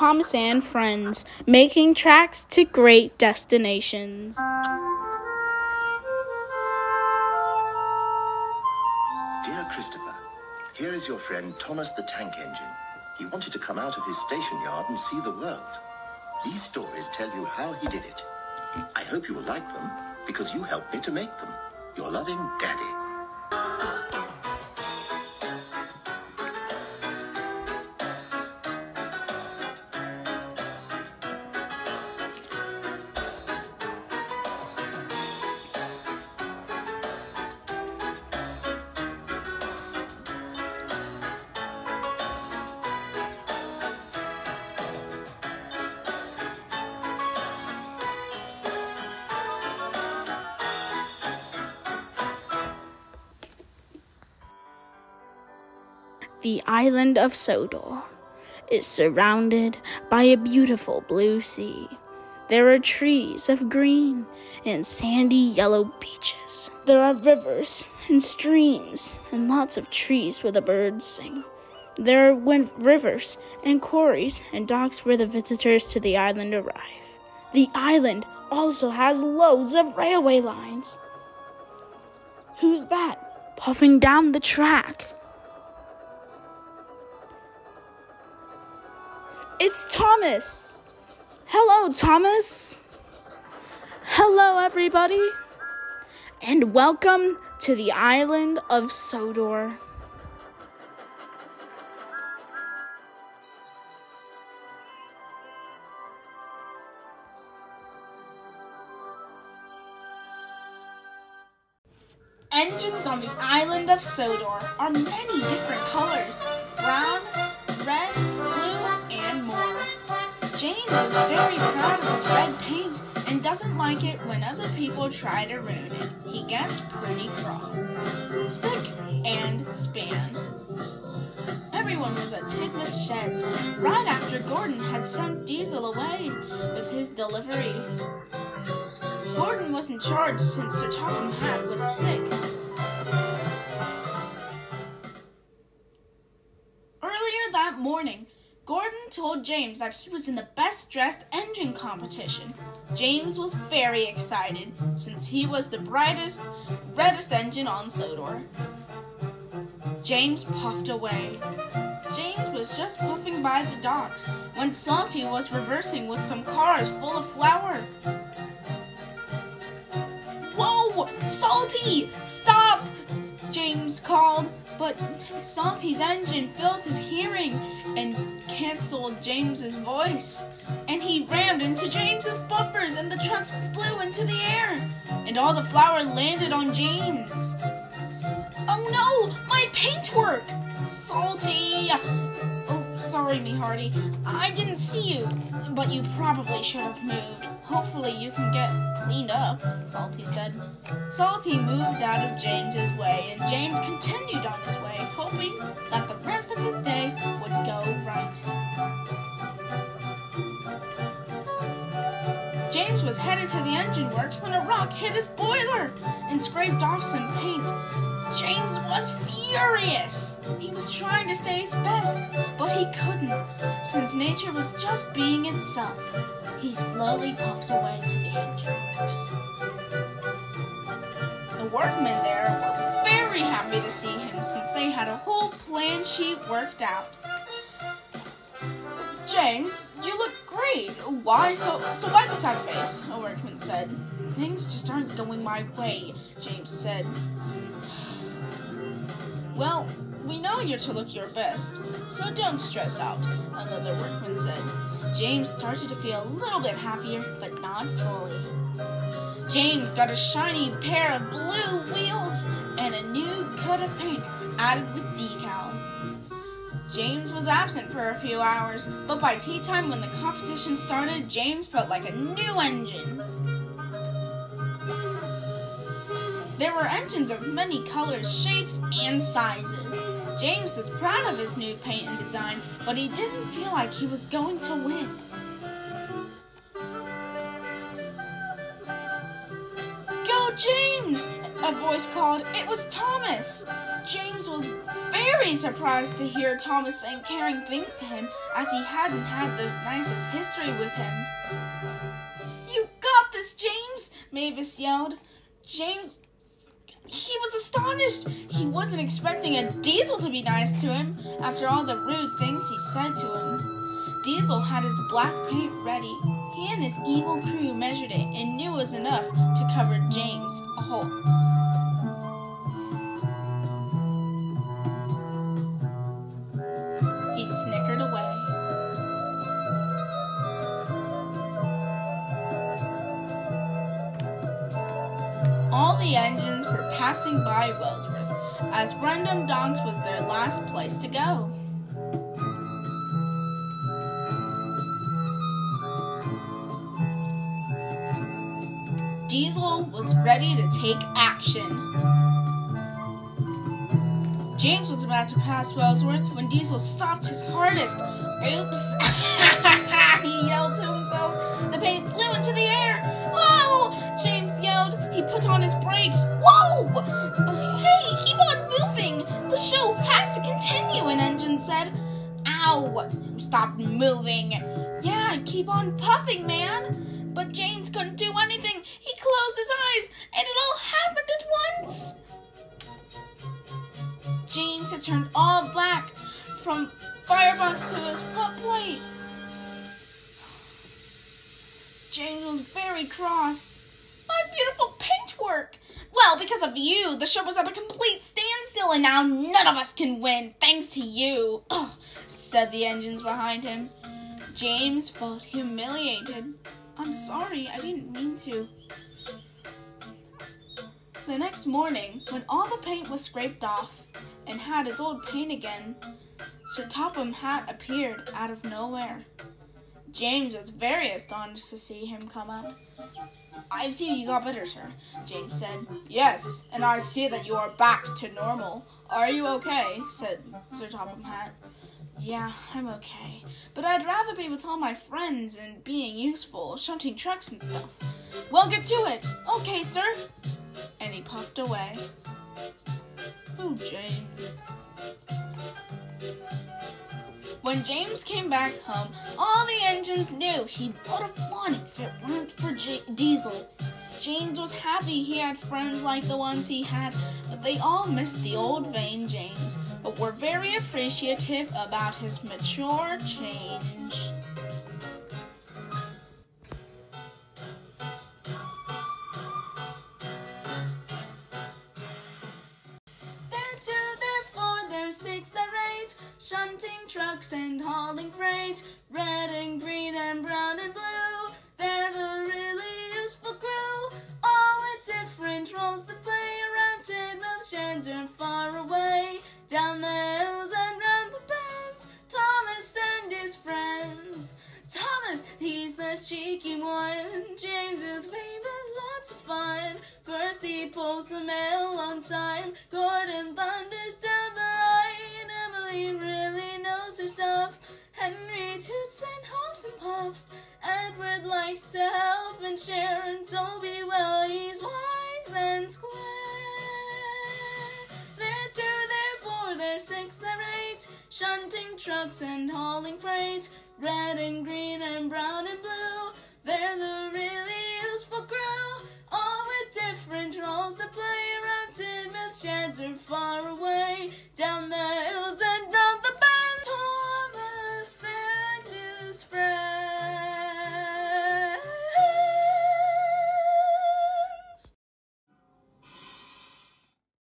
Thomas and friends, making tracks to great destinations. Dear Christopher, here is your friend Thomas the Tank Engine. He wanted to come out of his station yard and see the world. These stories tell you how he did it. I hope you will like them, because you helped me to make them. Your loving Daddy. The island of Sodor is surrounded by a beautiful blue sea. There are trees of green and sandy yellow beaches. There are rivers and streams and lots of trees where the birds sing. There are rivers and quarries and docks where the visitors to the island arrive. The island also has loads of railway lines. Who's that puffing down the track? It's Thomas! Hello, Thomas! Hello, everybody! And welcome to the island of Sodor. Engines on the island of Sodor are many different colors: brown, red, blue, and more. James is very proud of his red paint and doesn't like it when other people try to ruin it. He gets pretty cross. Spic and Span. Everyone was at Tigmouth Sheds right after Gordon had sent Diesel away with his delivery. Gordon wasn't charged since Sir Topham Hatt was sick. Earlier that morning, Gordon told James that he was in the best-dressed engine competition. James was very excited, since he was the brightest, reddest engine on Sodor. James puffed away. James was just puffing by the docks when Salty was reversing with some cars full of flour. "Whoa! Salty! Stop!" James called. But Salty's engine filled his hearing and canceled James's voice. And he rammed into James's buffers and the trucks flew into the air. And all the flour landed on James. "Oh no! My paintwork! Salty!" "Oh, sorry, me hearty. I didn't see you, but you probably should have moved. Hopefully you can get cleaned up," Salty said. Salty moved out of James's way, and James continued on his way, hoping that the rest of his day would go right. James was headed to the engine works when a rock hit his boiler and scraped off some paint. James was furious. He was trying to stay his best, but he couldn't, since nature was just being itself. He slowly puffed away to the engine works. The workmen there were very happy to see him, since they had a whole plan sheet worked out. "James, you look great. Why so why the sad face?" a workman said. "Things just aren't going my way," James said. "Well, we know you're to look your best, so don't stress out," another workman said. James started to feel a little bit happier, but not fully. James got a shiny pair of blue wheels and a new coat of paint added with decals. James was absent for a few hours, but by tea time when the competition started, James felt like a new engine. There were engines of many colors, shapes, and sizes. James was proud of his new paint and design, but he didn't feel like he was going to win. "Go, James!" a voice called. It was Thomas. James was very very surprised to hear Thomas saying caring things to him, as he hadn't had the nicest history with him. "You got this, James!" Mavis yelled. James, he was astonished. He wasn't expecting a Diesel to be nice to him after all the rude things he said to him. Diesel had his black paint ready. He and his evil crew measured it and knew it was enough to cover James a hole. He snickered away. All the engines were passing by Wellsworth, as Brendam Docks was their last place to go. Diesel was ready to take action. James was about to pass Wellsworth when Diesel stopped his hardest. "Oops!" he yelled to himself. The paint flew into the air. "Whoa!" James yelled. He put on his brakes. "Whoa! Hey, keep on moving! The show has to continue," an engine said. "Ow! Stop moving!" "Yeah, keep on puffing, man!" But James couldn't do anything. He closed his eyes, and it all happened at once. James had turned all black from firebox to his footplate. James was very cross. "My beautiful paintwork! Well, because of you, the show was at a complete standstill, and now none of us can win, thanks to you," said the engines behind him. James felt humiliated. "I'm sorry, I didn't mean to." The next morning, when all the paint was scraped off and had its old paint again, Sir Topham Hatt appeared out of nowhere. James was very astonished to see him come up. "I see you got better, sir," James said. "Yes, and I see that you are back to normal. Are you okay?" said Sir Topham Hatt. "Yeah, I'm okay, but I'd rather be with all my friends and being useful, shunting trucks and stuff." "Well, get to it." "Okay, sir." And he puffed away. Oh, James. When James came back home, all the engines knew he would have won if it weren't for Diesel. James was happy he had friends like the ones he had, but they all missed the old vain James, but were very appreciative about his mature change. They're 2, they're 4, they're 6, they're 8, shunting trucks and hauling freight, red and green and brown and blue. They're the really useful crew, all with different roles to play. Around Tidmouth sheds are far away, down the hills and round the bends, Thomas and his friends. Thomas, he's the cheeky one, James is vain but lots of fun. Percy pulls the mail on time, Gordon thunders down the line, Emily really knows her stuff, Henry toots and huffs and puffs, Edward likes to help and share, and Toby, well, he's wise and square. They're 2, they're 4, they're 6, they're 8, shunting trucks and hauling freight, red and green and brown and blue. They're the really useful crew, all with different roles to play. Around Tidmouth sheds are far away, down the hill